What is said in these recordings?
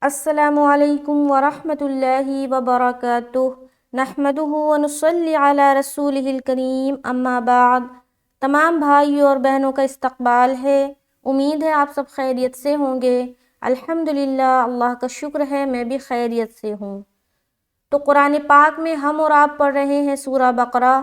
السلام علیکم ورحمۃ اللہ وبرکاتہ، نحمدہ ونصلی علی رسولہ الکریم، اما بعد۔ تمام بھائیوں اور بہنوں کا استقبال ہے۔ امید ہے آپ سب خیریت سے ہوں گے۔ الحمدللہ، اللہ کا شکر ہے میں بھی خیریت سے ہوں۔ تو قرآن پاک میں ہم اور آپ پڑھ رہے ہیں سورہ بقرہ،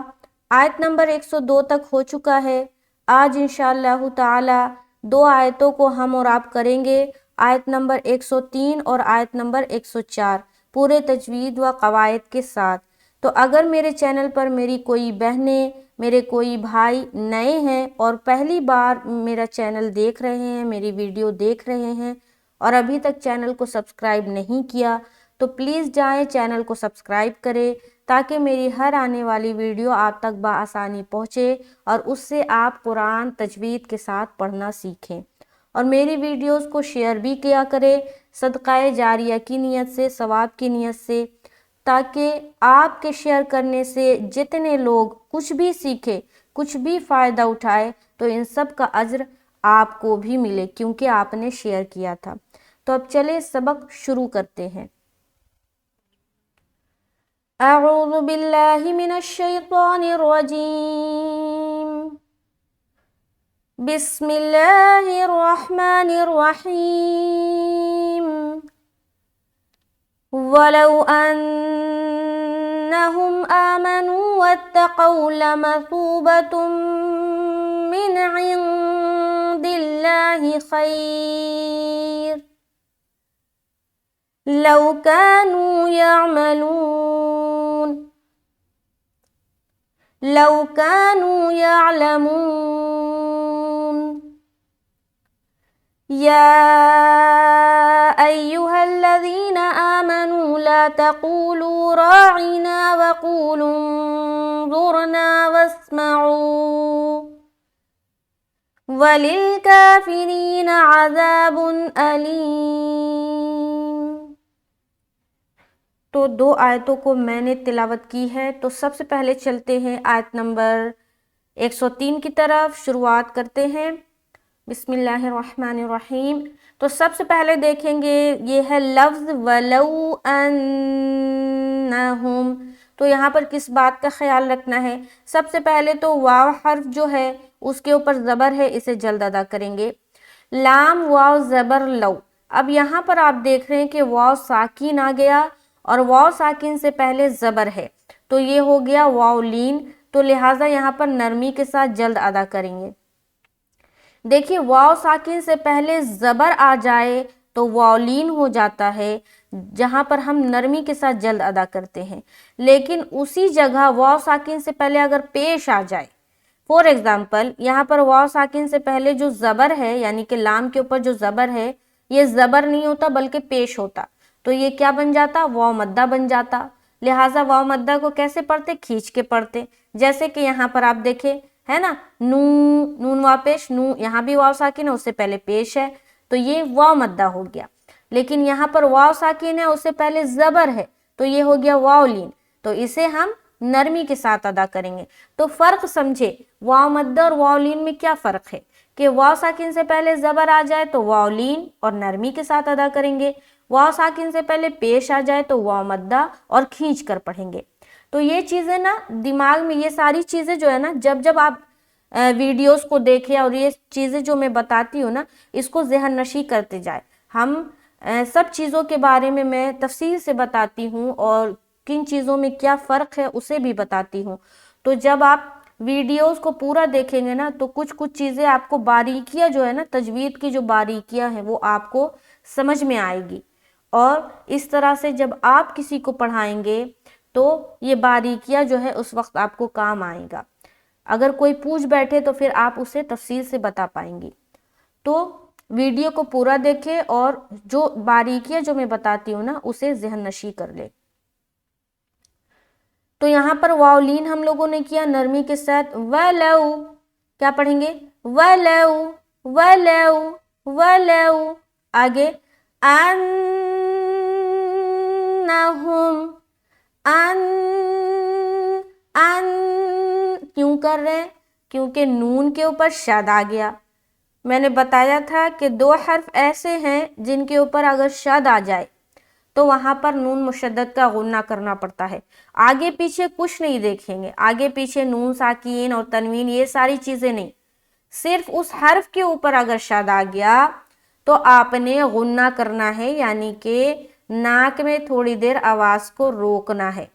آیت نمبر 102 تک ہو چکا ہے۔ آج انشاءاللہ تعالی 2 آیتوں کو ہم اور آپ کریں گے، آیت نمبر 103 اور آیت نمبر 104، پورے تجوید و قواعد کے ساتھ۔ تو اگر میرے چینل پر میری کوئی بہنیں، میرے کوئی بھائی نئے ہیں اور پہلی بار میرا چینل دیکھ رہے ہیں، میری ویڈیو دیکھ رہے ہیں اور ابھی تک چینل کو سبسکرائب نہیں کیا، تو پلیز جائیں چینل کو سبسکرائب کریں تاکہ میری ہر آنے والی ویڈیو آپ تک بآسانی پہنچے اور اس سے آپ قرآن تجوید کے ساتھ پڑھنا سیکھیں۔ اور میری ویڈیوز کو شیئر بھی کیا کرے صدقہ جاریہ کی نیت سے، ثواب کی نیت سے، تاکہ آپ کے شیئر کرنے سے جتنے لوگ کچھ بھی سیکھے، کچھ بھی فائدہ اٹھائے، تو ان سب کا اجر آپ کو بھی ملے کیونکہ آپ نے شیئر کیا تھا۔ تو اب چلے سبق شروع کرتے ہیں۔ اعوذ باللہ من الشیطان الرجیم، بسم اللہ الرحمن الرحیم۔ وَلَوْ أَنَّهُمْ آمَنُوا وَاتَّقَوْا لَمَثُوبَةٌ مِّنْ عِندِ اللَّهِ خَيْرٌ لَوْ كَانُوا يَعْمَلُونَ لَوْ كَانُوا يَعْلَمُونَ يَا أَيُّهَا الَّذِينَ آمَنُوا لَا تَقُولُوا رَاعِنَا وَقُولُوا انظُرْنَا وَاسْمَعُوا وَلِلْكَافِرِينَ عَذَابٌ أَلِيمٌ۔ تو 2 آیتوں کو میں نے تلاوت کی ہے، تو سب سے پہلے چلتے ہیں آیت نمبر 103 کی طرف، شروعات کرتے ہیں۔ بسم اللہ الرحمن الرحیم۔ تو سب سے پہلے دیکھیں گے یہ ہے لفظ وَلَوْ أَنَّهُمْ۔ تو یہاں پر کس بات کا خیال رکھنا ہے؟ سب سے پہلے تو واو حرف جو ہے اس کے اوپر زبر ہے، اسے جلد ادا کریں گے۔ لام واو زبر لو۔ اب یہاں پر آپ دیکھ رہے ہیں کہ واو ساکن آ گیا اور واو ساکن سے پہلے زبر ہے، تو یہ ہو گیا واو لین، تو لہٰذا یہاں پر نرمی کے ساتھ جلد ادا کریں گے۔ دیکھیے واو ساکن سے پہلے زبر آ جائے تو واو لین ہو جاتا ہے، جہاں پر ہم نرمی کے ساتھ جلد ادا کرتے ہیں، لیکن اسی جگہ واو ساکن سے پہلے اگر پیش آ جائے، فور ایگزامپل یہاں پر واو ساکن سے پہلے جو زبر ہے، یعنی کہ لام کے اوپر جو زبر ہے، یہ زبر نہیں ہوتا بلکہ پیش ہوتا، تو یہ کیا بن جاتا؟ واو مدہ بن جاتا۔ لہٰذا واو مدہ کو کیسے پڑھتے؟ کھینچ کے پڑھتے، جیسے کہ یہاں پر آپ دیکھیں ہے نا، نون واو پیش، نو یہاں بھی واو ساکن ہے، اس سے پہلے پیش ہے، تو یہ واو مدہ ہو گیا۔ لیکن یہاں پر واو ساکن ہے، اس سے پہلے زبر ہے، تو یہ ہو گیا واو لین، تو اسے ہم نرمی کے ساتھ ادا کریں گے۔ تو فرق سمجھے، واو مدہ اور واو لین میں کیا فرق ہے کہ واو ساکن سے پہلے زبر آ جائے تو واو لین اور نرمی کے ساتھ ادا کریں گے، واو ساکن سے پہلے پیش آ جائے تو واو مدہ اور کھینچ کر پڑھیں گے۔ تو یہ چیزیں نا دماغ میں، یہ ساری چیزیں جو ہے نا، جب آپ ویڈیوز کو دیکھیں اور یہ چیزیں جو میں بتاتی ہوں نا، اس کو ذہن نشی کرتے جائے۔ ہم سب چیزوں کے بارے میں تفصیل سے بتاتی ہوں اور کن چیزوں میں کیا فرق ہے اسے بھی بتاتی ہوں۔ تو جب آپ ویڈیوز کو پورا دیکھیں گے نا تو کچھ چیزیں آپ کو باریکیاں جو ہے نا، تجوید کی جو باریکیاں ہیں وہ آپ کو سمجھ میں آئے گی، اور اس طرح سے جب آپ کسی کو پڑھائیں گے تو یہ باریکیاں جو ہے اس وقت آپ کو کام آئے گا۔ اگر کوئی پوچھ بیٹھے تو پھر آپ اسے تفصیل سے بتا پائیں گی۔ تو ویڈیو کو پورا دیکھیں اور جو باریکیاں جو میں بتاتی ہوں نا اسے ذہن نشی کر لے۔ تو یہاں پر واو لین ہم لوگوں نے کیا نرمی کے ساتھ، وَلَوْ کیا پڑھیں گے؟ وَلَوْ وَلَوْ وَلَوْ۔ آگے أَنَّهُمْ کیوں کر رہے ہیں؟ کیونکہ نون کے اوپر شد آ گیا۔ میں نے بتایا تھا کہ 2 حرف ایسے ہیں جن کے اوپر اگر شد آ جائے تو وہاں پر نون مشدد کا غنہ کرنا پڑتا ہے. آگے پیچھے کچھ نہیں دیکھیں گے, آگے پیچھے نون ساکین اور تنوین یہ ساری چیزیں نہیں, صرف اس حرف کے اوپر اگر شد آ گیا تو آپ نے غنہ کرنا ہے, یعنی کہ ناک میں تھوڑی دیر آواز کو روکنا ہے.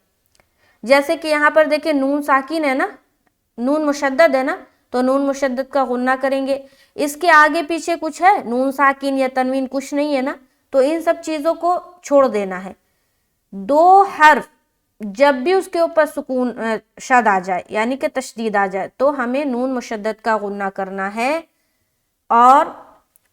جیسے کہ یہاں پر دیکھیں نون ساکین ہے نا, نون مشدد ہے نا, تو نون مشدد کا غنہ کریں گے. اس کے آگے پیچھے کچھ ہے, نون ساکین یا تنوین کچھ نہیں ہے نا, تو ان سب چیزوں کو چھوڑ دینا ہے. دو حرف جب بھی اس کے اوپر سکون شد آ جائے یعنی کہ تشدید آ جائے تو ہمیں نون مشدد کا غنہ کرنا ہے, اور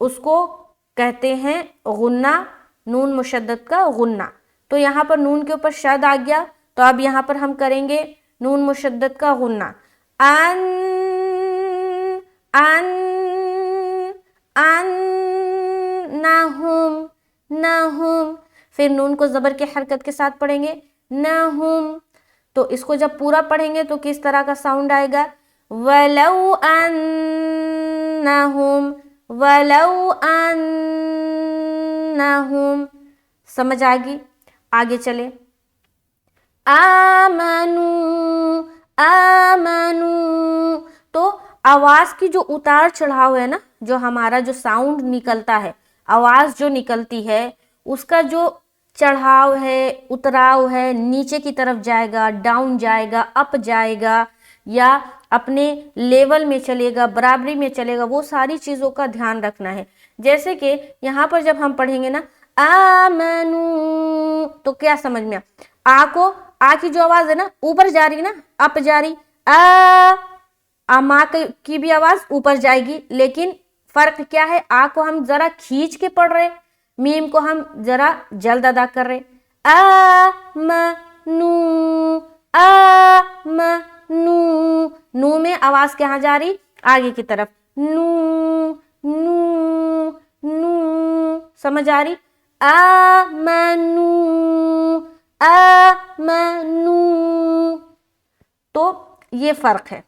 اس کو کہتے ہیں غنہ, نون مشدد کا غنہ. تو یہاں پر نون کے اوپر شد آ گیا, تو اب یہاں پر ہم کریں گے نون مشدد کا غنہ. ان ان ان نہم نہم, پھر نون کو زبر کے حرکت کے ساتھ پڑھیں گے نہم. تو اس کو جب پورا پڑھیں گے تو کس طرح کا ساؤنڈ آئے گا, ولو انہم ولو انہم. سمجھ آ گئی؟ آگے چلے. آمنو آمنو, تو آواز کی جو اتار چڑھاؤ ہے نا, جو ہمارا جو ساؤنڈ نکلتا ہے, آواز جو نکلتی ہے اس کا جو چڑھاؤ ہے, اتراؤ ہے, نیچے کی طرف جائے گا, ڈاؤن جائے گا, اپ جائے گا, یا اپنے لیول میں چلے گا, برابری میں چلے گا, وہ ساری چیزوں کا دھیان رکھنا ہے. جیسے کہ یہاں پر جب ہم پڑھیں گے نا آمنو, تو کیا سمجھ میں آ کو, آ کی جو آواز ہے نا اوپر جا رہی نا, اپ جا رہی, ماں کی بھی آواز اوپر جائے گی, لیکن فرق کیا ہے, آ کو ہم ذرا کھینچ کے پڑھ رہے, میم کو ہم ذرا جلد ادا کر رہے. آمنو آمنو, نو میں آواز کہاں جا رہی, آگے کی طرف, نو نو نو. سمجھ آ رہی؟ آمنو آمنو. تو یہ فرق ہے.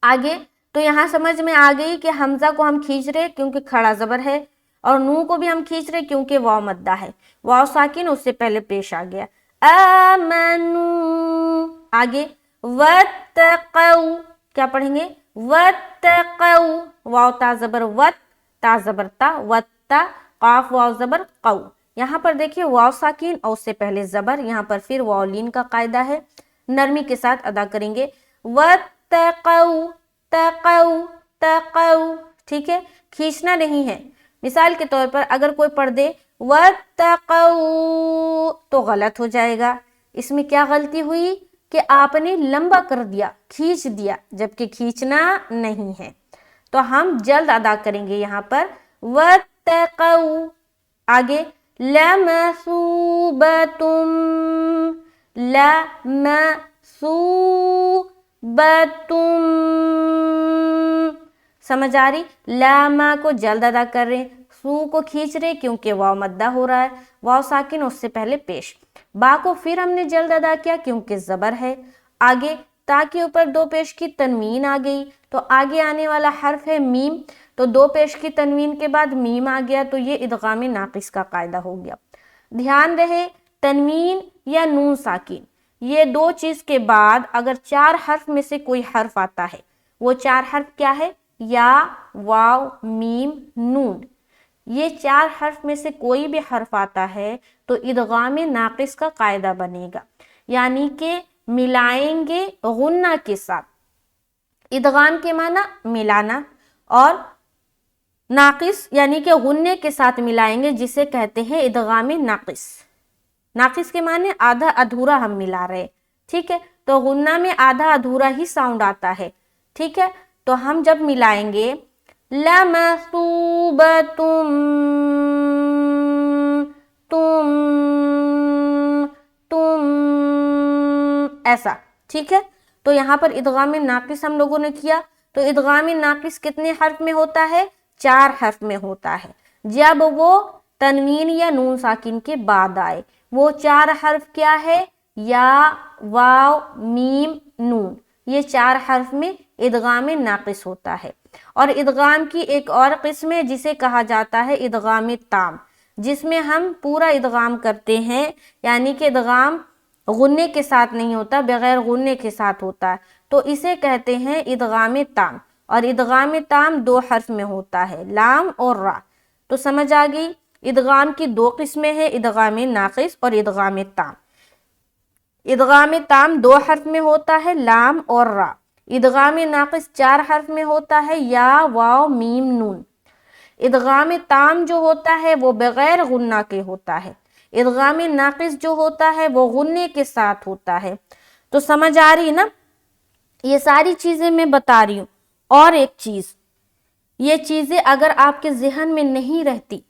آگے تو یہاں سمجھ میں آ گئی کہ حمزہ کو ہم کھینچ رہے کیونکہ کھڑا زبر ہے, اور نو کو بھی ہم کھینچ رہے کیونکہ واو مدہ ہے, واو ساکن اس سے پہلے پیش آ گیا. آمنو. آگے واتقوا, کیا پڑھیں گے, واتقوا, واو تا زبر وت, تا زبر تا, وتا, قاف واو زبر قو. یہاں پر دیکھیں واو ساکن اور اس سے پہلے زبر, یہاں پر پھر واو لین کا قاعدہ ہے, نرمی کے ساتھ ادا کریں گے. واتقوا تقوا تقوا, ٹھیک ہے, کھینچنا نہیں ہے. مثال کے طور پر اگر کوئی پڑھ دے واتقوا تو غلط ہو جائے گا. اس میں کیا غلطی ہوئی کہ آپ نے لمبا کر دیا, کھینچ دیا, جبکہ کھینچنا نہیں ہے. تو ہم جلد ادا کریں گے یہاں پر واتقوا. آگے لمثوبتم لمثوبتم. سمجھ آ رہی؟ لاما کو جلد ادا کر رہے, سو کو کھینچ رہے کیونکہ واو مدہ ہو رہا ہے, واو ساکن اس سے پہلے پیش. با کو پھر ہم نے جلد ادا کیا کیونکہ زبر ہے. آگے تا کے اوپر دو پیش کی تنوین آ گئی, تو آگے آنے والا حرف ہے میم, تو دو پیش کی تنوین کے بعد میم آ گیا, تو یہ ادغام ناقص کا قاعدہ ہو گیا. دھیان رہے تنوین یا نون ساکن, یہ دو چیز کے بعد اگر چار حرف میں سے کوئی حرف آتا ہے, وہ چار حرف کیا ہے, یا واو میم نون, یہ چار حرف میں سے کوئی بھی حرف آتا ہے تو ادغام ناقص کا قاعدہ بنے گا, یعنی کہ ملائیں گے غنہ کے ساتھ. ادغام کے معنی ملانا, اور ناقص یعنی کہ غنے کے ساتھ ملائیں گے, جسے کہتے ہیں ادغام ناقص. ناقص کے معنی آدھا ادھورا ہم ملا رہے, ٹھیک ہے, تو غنہ میں آدھا ادھورا ہی ساؤنڈ آتا ہے, ٹھیک ہے. تو ہم جب ملائیں گے لمثوبتم تم تم ایسا, ٹھیک ہے. تو یہاں پر ادغام ناقص ہم لوگوں نے کیا, تو ادغام ناقص کتنے حرف میں ہوتا ہے, چار حرف میں ہوتا ہے. جب وہ تنوین یا نون ساکن کے بعد آئے, وہ چار حرف کیا ہے, یا واو میم نون, یہ چار حرف میں ادغام ناقص ہوتا ہے. اور ادغام کی ایک اور قسم ہے جسے کہا جاتا ہے ادغام تام. جس میں ہم پورا ادغام کرتے ہیں، یعنی کہ ادغام غنے کے ساتھ نہیں ہوتا، بغیر غنے کے ساتھ ہوتا ہے، تو اسے کہتے ہیں ادغام تام، اور ادغام تام 2 حرف میں ہوتا ہے، لام اور را۔ تو سمجھ آ گئی، ادغام کی 2 قسمیں ہیں، ادغام ناقص اور ادغام تام۔ ادغام تام 2 حرف میں ہوتا ہے، لام اور را۔ ادغام ناقص 4 حرف میں ہوتا ہے، یا واو میم نون۔ ادغام تام جو ہوتا ہے وہ بغیر غنہ کے ہوتا ہے، ادغام ناقص جو ہوتا ہے وہ غنے کے ساتھ ہوتا ہے۔ تو سمجھ آ رہی نا، یہ ساری چیزیں میں بتا رہی ہوں۔ اور ایک چیز، یہ چیزیں اگر آپ کے ذہن میں نہیں رہتی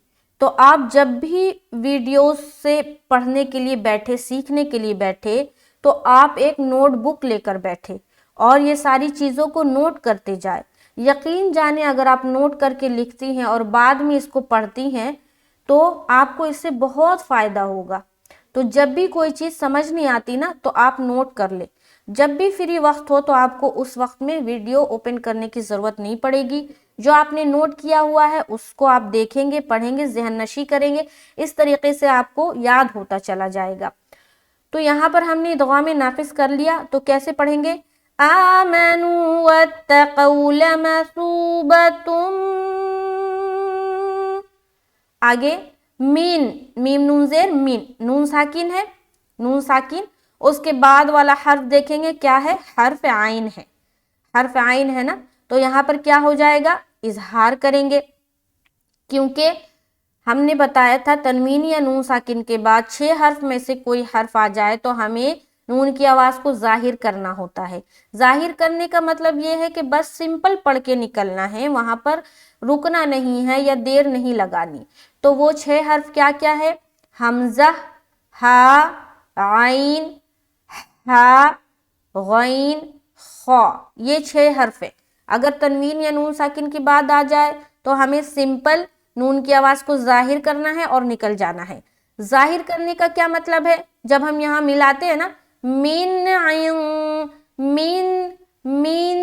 تو آپ جب بھی ویڈیوز سے پڑھنے کے لیے بیٹھے، سیکھنے کے لیے بیٹھے، تو آپ ایک نوٹ بک لے کر بیٹھے اور یہ ساری چیزوں کو نوٹ کرتے جائے۔ یقین جانے اگر آپ نوٹ کر کے لکھتی ہیں اور بعد میں اس کو پڑھتی ہیں تو آپ کو اس سے بہت فائدہ ہوگا۔ تو جب بھی کوئی چیز سمجھ نہیں آتی نا تو آپ نوٹ کر لیں، جب بھی فری وقت ہو تو آپ کو اس وقت میں ویڈیو اوپن کرنے کی ضرورت نہیں پڑے گی، جو آپ نے نوٹ کیا ہوا ہے اس کو آپ دیکھیں گے، پڑھیں گے، ذہن نشی کریں گے، اس طریقے سے آپ کو یاد ہوتا چلا جائے گا۔ تو یہاں پر ہم نے ادغام ناقص کر لیا، تو کیسے پڑھیں گے؟ آمنوا واتقوا لمثوبۃ، آگے مین، میم نون زیر مین، نون ساکن ہے، نون ساکن، اس کے بعد والا حرف دیکھیں گے کیا ہے؟ حرف عین ہے، حرف عین ہے نا، تو یہاں پر کیا ہو جائے گا؟ اظہار کریں گے، کیونکہ ہم نے بتایا تھا تنوین یا نون ساکن کے بعد 6 حرف میں سے کوئی حرف آ جائے تو ہمیں نون کی آواز کو ظاہر کرنا ہوتا ہے۔ ظاہر کرنے کا مطلب یہ ہے کہ بس سمپل پڑھ کے نکلنا ہے، وہاں پر رکنا نہیں ہے یا دیر نہیں لگانی۔ تو وہ 6 حرف کیا کیا ہے؟ حمزہ، ہا، عین، ہا، غین، خا، یہ 6 حرف ہے۔ اگر تنوین یا نون ساکن کی بات آ جائے تو ہمیں سمپل نون کی آواز کو ظاہر کرنا ہے اور نکل جانا ہے۔ ظاہر کرنے کا کیا مطلب ہے؟ جب ہم یہاں ملاتے ہیں نا، من عین، من، من،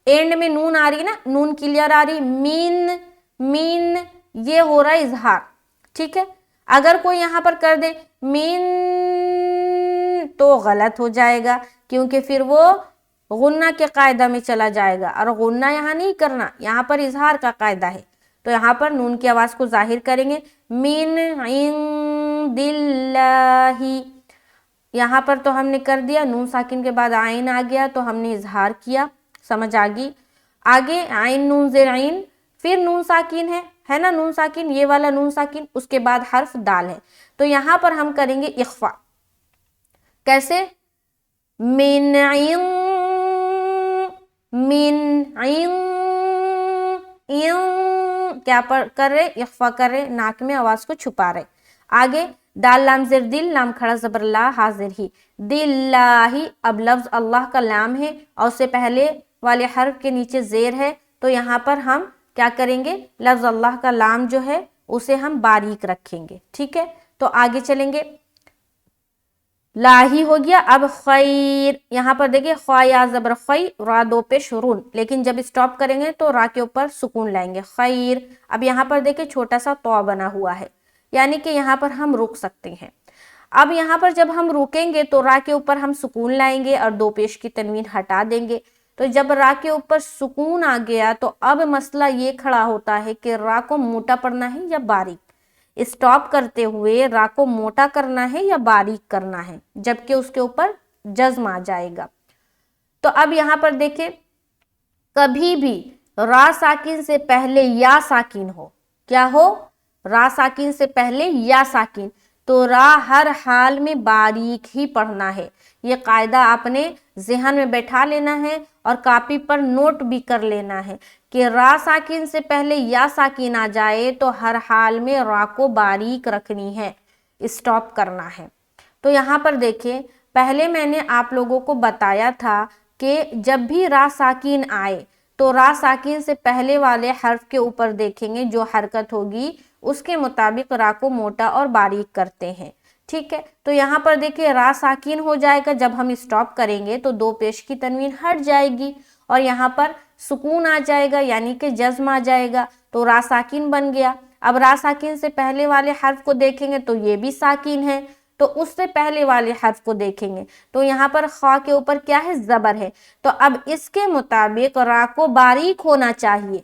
اینڈ میں نون آ رہی نا، نون کلیئر آ رہی، من، من، یہ ہو رہا ہے اظہار، ٹھیک ہے۔ اگر کوئی یہاں پر کر دے من تو غلط ہو جائے گا، کیونکہ پھر وہ غنہ کے قاعدہ میں چلا جائے گا، اور غنہ یہاں نہیں کرنا، یہاں پر اظہار کا قاعدہ ہے۔ تو یہاں پر نون کی آواز کو ظاہر کریں گے، من عند اللہ، یہاں پر تو ہم نے کر دیا، نون ساکن کے بعد عین آ گیا تو ہم نے اظہار کیا، سمجھ آ گئی۔ آگے عین نون زیر عین، پھر نون ساکن ہے نا، نون ساکن، یہ والا نون ساکن، اس کے بعد حرف دال ہے، تو یہاں پر ہم کریں گے اخفا۔ کیسے؟ من عین، من عین، کیا کر رہے؟ اخفا کر رہے، ناک میں آواز کو چھپا رہے۔ آگے دال لام زیر دل، لام کھڑا زبر لا، حاضر ہی، دل لاہی، اب لفظ اللہ کا لام ہے اور اس سے پہلے والے حرف کے نیچے زیر ہے، تو یہاں پر ہم کیا کریں گے؟ لفظ اللہ کا لام جو ہے اسے ہم باریک رکھیں گے، ٹھیک ہے۔ تو آگے چلیں گے، لاہی ہو گیا، اب خیر، یہاں پر دیکھیں خوا یا زبر خی، را 2 پہ شرون، لیکن جب اسٹاپ کریں گے تو را کے اوپر سکون لائیں گے، خیر۔ اب یہاں پر دیکھیں چھوٹا سا تو بنا ہوا ہے، یعنی کہ یہاں پر ہم رک سکتے ہیں۔ اب یہاں پر جب ہم رکیں گے تو را کے اوپر ہم سکون لائیں گے اور 2 پیش کی تنوین ہٹا دیں گے۔ تو جب را کے اوپر سکون آ گیا تو اب مسئلہ یہ کھڑا ہوتا ہے کہ را کو موٹا پڑھنا ہے یا باریک، اسٹاپ کرتے ہوئے را کو موٹا کرنا ہے یا باریک کرنا ہے، جبکہ اس کے اوپر جزم آ جائے گا۔ تو اب یہاں پر دیکھیں، کبھی بھی را ساکن سے پہلے یا ساکن ہو، کیا ہو؟ را ساکن سے پہلے یا ساکن، تو را ہر حال میں باریک ہی پڑھنا ہے۔ یہ قاعدہ آپ نے ذہن میں بیٹھا لینا ہے اور کاپی پر نوٹ بھی کر لینا ہے کہ را ساکن سے پہلے یا ساکن آ جائے تو ہر حال میں را کو باریک رکھنی ہے، اسٹاپ کرنا ہے۔ تو یہاں پر دیکھیں، پہلے میں نے آپ لوگوں کو بتایا تھا کہ جب بھی را ساکن آئے تو را ساکن سے پہلے والے حرف کے اوپر دیکھیں گے، جو حرکت ہوگی اس کے مطابق را کو موٹا اور باریک کرتے ہیں، ٹھیک ہے۔ تو یہاں پر دیکھیں را ساکن ہو جائے گا، جب ہم اسٹاپ کریں گے تو 2 پیش کی تنوین ہٹ جائے گی اور یہاں پر سکون آ جائے گا، یعنی کہ جزم آ جائے گا، تو را ساکن بن گیا۔ اب را ساکن سے پہلے والے حرف کو دیکھیں گے تو یہ بھی ساکن ہے، تو اس سے پہلے والے حرف کو دیکھیں گے تو یہاں پر خا کے اوپر کیا ہے؟ زبر ہے، تو اب اس کے مطابق را کو باریک ہونا چاہیے،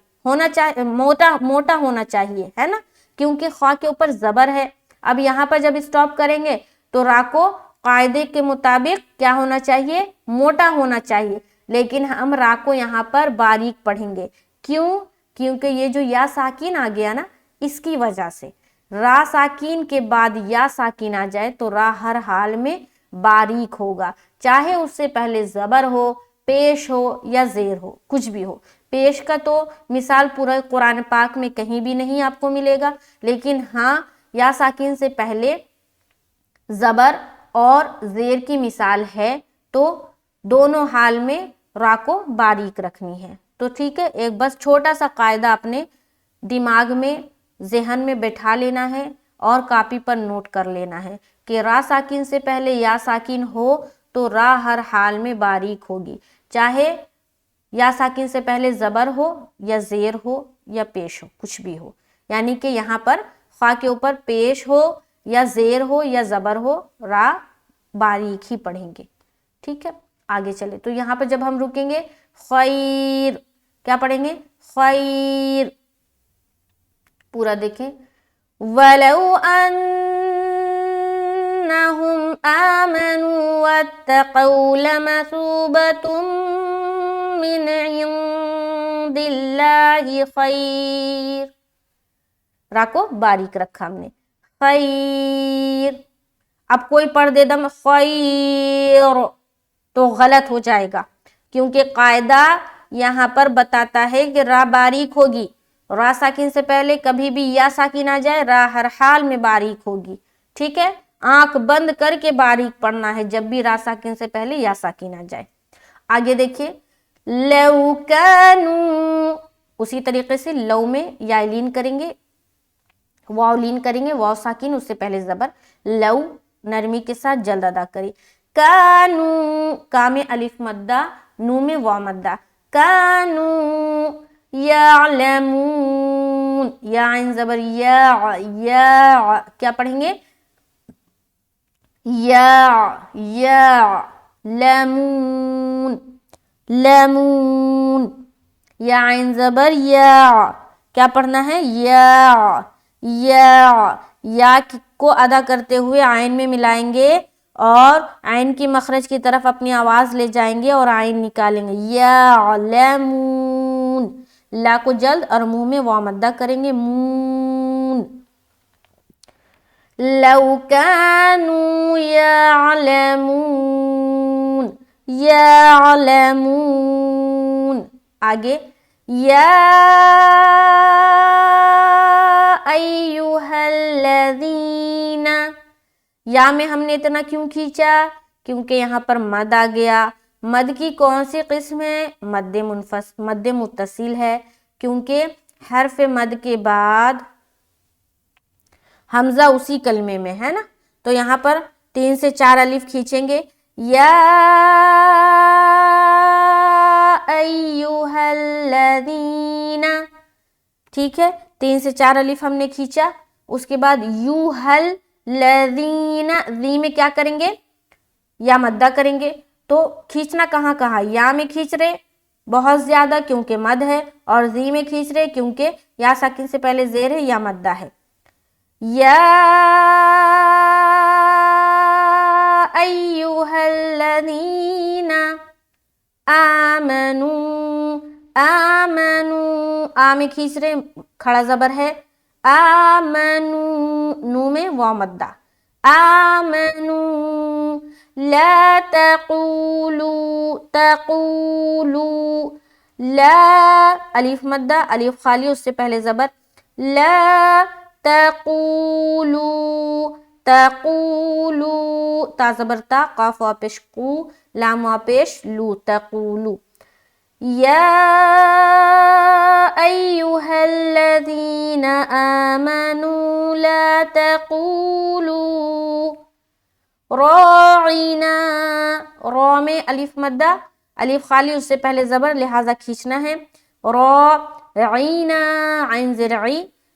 موٹا ہونا چاہیے، ہے نا، کیونکہ خا کے اوپر زبر ہے۔ اب یہاں پر جب اسٹاپ کریں گے تو را کو قاعدے کے مطابق کیا ہونا چاہیے؟ موٹا ہونا چاہیے، لیکن ہم را کو یہاں پر باریک پڑھیں گے۔ کیوں؟ کیونکہ یہ جو یا ساکین آ گیا نا، اس کی وجہ سے را ساکین کے بعد یا ساکین آ جائے تو را ہر حال میں باریک ہوگا، چاہے اس سے پہلے زبر ہو، پیش ہو یا زیر ہو، کچھ بھی ہو۔ پیش کا تو مثال پورا قرآن پاک میں کہیں بھی نہیں آپ کو ملے گا، لیکن ہاں یا ساکین سے پہلے زبر اور زیر کی مثال ہے، تو دونوں حال میں را کو باریک رکھنی ہے۔ تو ٹھیک ہے، ایک بس چھوٹا سا قاعدہ اپنے دماغ میں ذہن میں بٹھا لینا ہے اور کاپی پر نوٹ کر لینا ہے کہ را ساکن سے پہلے یا ساکن ہو تو را ہر حال میں باریک ہوگی، چاہے یا ساکن سے پہلے زبر ہو یا زیر ہو یا پیش ہو، کچھ بھی ہو، یعنی کہ یہاں پر خا کے اوپر پیش ہو یا زیر ہو یا زبر ہو، را باریک ہی پڑھیں گے۔ ٹھیک ہے، آگے چلے تو یہاں پر جب ہم رکیں گے خیر، کیا پڑھیں گے؟ خیر، پورا دیکھیں، وَلَوْ أَنَّهُمْ آمَنُوا وَاتَّقَوْا لَمَثُوبَةٌ مِّنْ عِندِ اللَّهِ خَيْرٌ، را کو باریک رکھا ہم نے، خیر۔ اب کوئی پڑھ دے دم خیر تو غلط ہو جائے گا، کیونکہ قاعدہ یہاں پر بتاتا ہے کہ را باریک ہوگی، را ساکن سے پہلے کبھی بھی یا ساکن آ جائے را ہر حال میں باریک ہوگی۔ ٹھیک ہے، آنکھ بند کر کے باریک پڑھنا ہے جب بھی را ساکن سے پہلے یا ساکن آ جائے۔ آگے دیکھیے، لو کانوا، اسی طریقے سے لو میں یا لین کریں گے، واو لین کریں گے، واو ساکن اس سے پہلے زبر، لو نرمی کے ساتھ جلد ادا کریں، کانو، کا میں الف مدہ، نو میں واو مدہ، کانو یعلمون، یا عین زبر یا کیا پڑھیں گے؟ لمون، لمون، یا عین زبر یا، کیا پڑھنا ہے؟ یا کو ادا کرتے ہوئے عین میں ملائیں گے اور عین کی مخرج کی طرف اپنی آواز لے جائیں گے اور عین نکالیں گے، یعلمون، لا کو جلد اور منہ میں واو مدہ کریں گے، مون، لو کانوا یعلمون، یعلمون۔ آگے، یا ایہا الذین، یا میں ہم نے اتنا کیوں کھینچا؟ کیونکہ یہاں پر مد آ گیا۔ مد کی کون سی قسم ہے؟ مد متصل ہے، کیونکہ حرف مد کے بعد حمزہ اسی کلمے میں ہے نا، تو یہاں پر 3 سے 4 الف کھینچیں گے، یا ایہا الذین، ٹھیک ہے، 3 سے 4 الف ہم نے کھینچا، اس کے بعد یوہل الذین، ذی میں کیا کریں گے؟ یا مدہ کریں گے، تو کھینچنا کہاں کہاں؟ یا میں کھینچ رہے بہت زیادہ کیونکہ مد ہے، اور ذی میں کھینچ رہے کیونکہ یا ساکن سے پہلے زیر ہے یا مدہ ہے، یا ایہا الذین آمنوا، آمنوا، آ میں کھینچ رہے کھڑا زبر ہے، آمنوا، نو میں واو مدہ، آمنوا لا تقولوا، تقولوا، لا الف مدہ، الف خالی اس سے پہلے زبر، لا تقولوا، تقولوا، تا زبر تا، قاف وا پیش قو، لام وا پیش لو، تقولوا، یا ایہا الذین آمنوا لا تقولوا راعنا، را میں الف مدہ، الف خالی اس سے پہلے زبر لہذا کھینچنا ہے، راعنا، عین زرعی،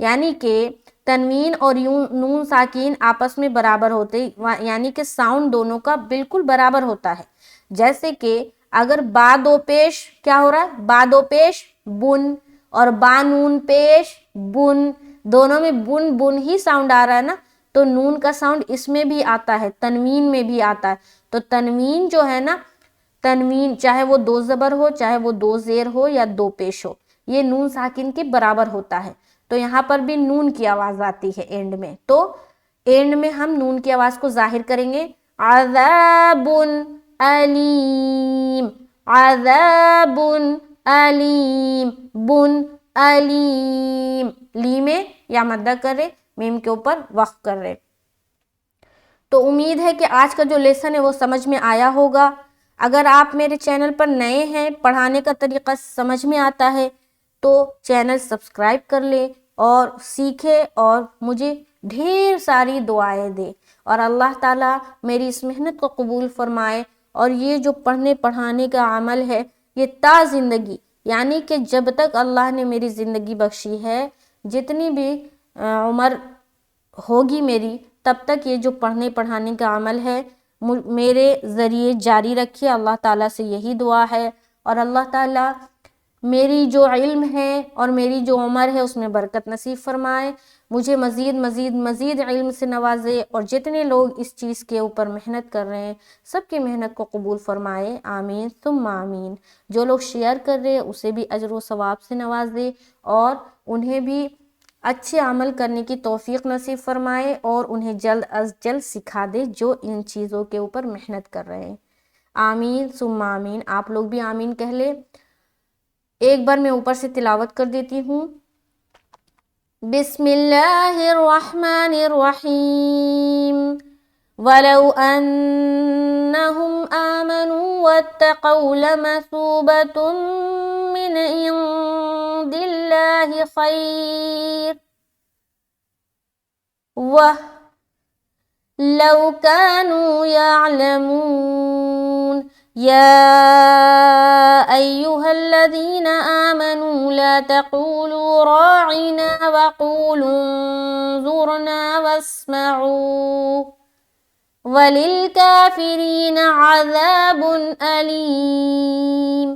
یعنی کہ تنوین اور نون ساکین آپس میں برابر ہوتے، یعنی کہ ساؤنڈ دونوں کا بالکل برابر ہوتا ہے. جیسے کہ اگر با دو پیش کیا ہو رہا ہے، با دو پیش بن، اور با نون پیش بن، دونوں میں بن بن ہی ساؤنڈ آ رہا ہے نا، تو نون کا ساؤنڈ اس میں بھی آتا ہے، تنوین میں بھی آتا ہے. تو تنوین جو ہے نا، تنوین چاہے وہ دو زبر ہو، چاہے وہ دو زیر ہو یا دو پیش ہو، یہ نون ساکن کے برابر ہوتا ہے. تو یہاں پر بھی نون کی آواز آتی ہے اینڈ میں، تو اینڈ میں ہم نون کی آواز کو ظاہر کریں گے. عذاب علیم، عذاب علیم، بن علیم، لی میں یا مدہ کر رہے، میم کے اوپر وقف کر رہے. تو امید ہے کہ آج کا جو لیسن ہے وہ سمجھ میں آیا ہوگا. اگر آپ میرے چینل پر نئے ہیں، پڑھانے کا طریقہ سمجھ میں آتا ہے تو چینل سبسکرائب کر لے اور سیکھے اور مجھے ڈھیر ساری دعائیں دے، اور اللہ تعالیٰ میری اس محنت کو قبول فرمائے. اور یہ جو پڑھنے پڑھانے کا عمل ہے یہ تا زندگی، یعنی کہ جب تک اللہ نے میری زندگی بخشی ہے، جتنی بھی عمر ہوگی میری، تب تک یہ جو پڑھنے پڑھانے کا عمل ہے میرے ذریعے جاری رکھے. اللہ تعالیٰ سے یہی دعا ہے، اور اللہ تعالیٰ میری جو علم ہے اور میری جو عمر ہے اس میں برکت نصیب فرمائے، مجھے مزید مزید مزید علم سے نوازے، اور جتنے لوگ اس چیز کے اوپر محنت کر رہے ہیں سب کی محنت کو قبول فرمائے. آمین ثم آمین. جو لوگ شیئر کر رہے ہیں اسے بھی اجر و ثواب سے نوازے، اور انہیں بھی اچھے عمل کرنے کی توفیق نصیب فرمائے، اور انہیں جلد از جلد سکھا دے جو ان چیزوں کے اوپر محنت کر رہے ہیں. آمین ثم آمین. آپ لوگ بھی آمین کہہ لے. ایک بار میں اوپر سے تلاوت کر دیتی ہوں. بسم اللہ الرحمن الرحیم. وَلَوْ أَنَّهُمْ آمَنُوا وَاتَّقَوْا لَمَثُوبَةٌ مِّنْ عِندِ اللَّهِ خَيْرٌ وَلَوْ كَانُوا يَعْلَمُونَ. يَا أَيُّهَا الَّذِينَ آمَنُوا لَا تَقُولُوا رَاعِنَا وَقُولُوا انظُرْنَا وَاسْمَعُوا وَلِلْكَافِرِينَ عَذَابٌ أَلِيمٌ.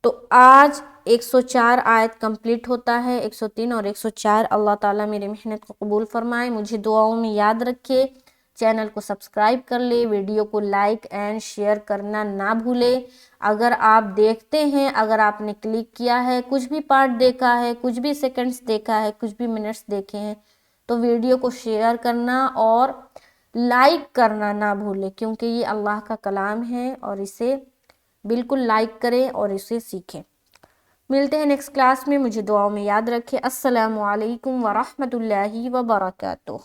تو آج 104 آیت کمپلیٹ ہوتا ہے، 103 اور 104. اللہ تعالیٰ میری محنت کو قبول فرمائے، مجھے دعاؤں میں یاد رکھے. چینل کو سبسکرائب کر لے، ویڈیو کو لائک اینڈ شیئر کرنا نہ بھولے. اگر آپ دیکھتے ہیں، اگر آپ نے کلک کیا ہے، کچھ بھی پارٹ دیکھا ہے، کچھ بھی سیکنڈز دیکھا ہے، کچھ بھی منٹس دیکھے ہیں، تو ویڈیو کو شیئر کرنا اور لائک کرنا نہ بھولے، کیونکہ یہ اللہ کا کلام ہے اور اسے بالکل لائک کریں اور اسے سیکھیں. ملتے ہیں نیکسٹ کلاس میں. مجھے دعاؤں میں یاد رکھے. السلام علیکم ورحمۃ اللہ وبرکاتہ.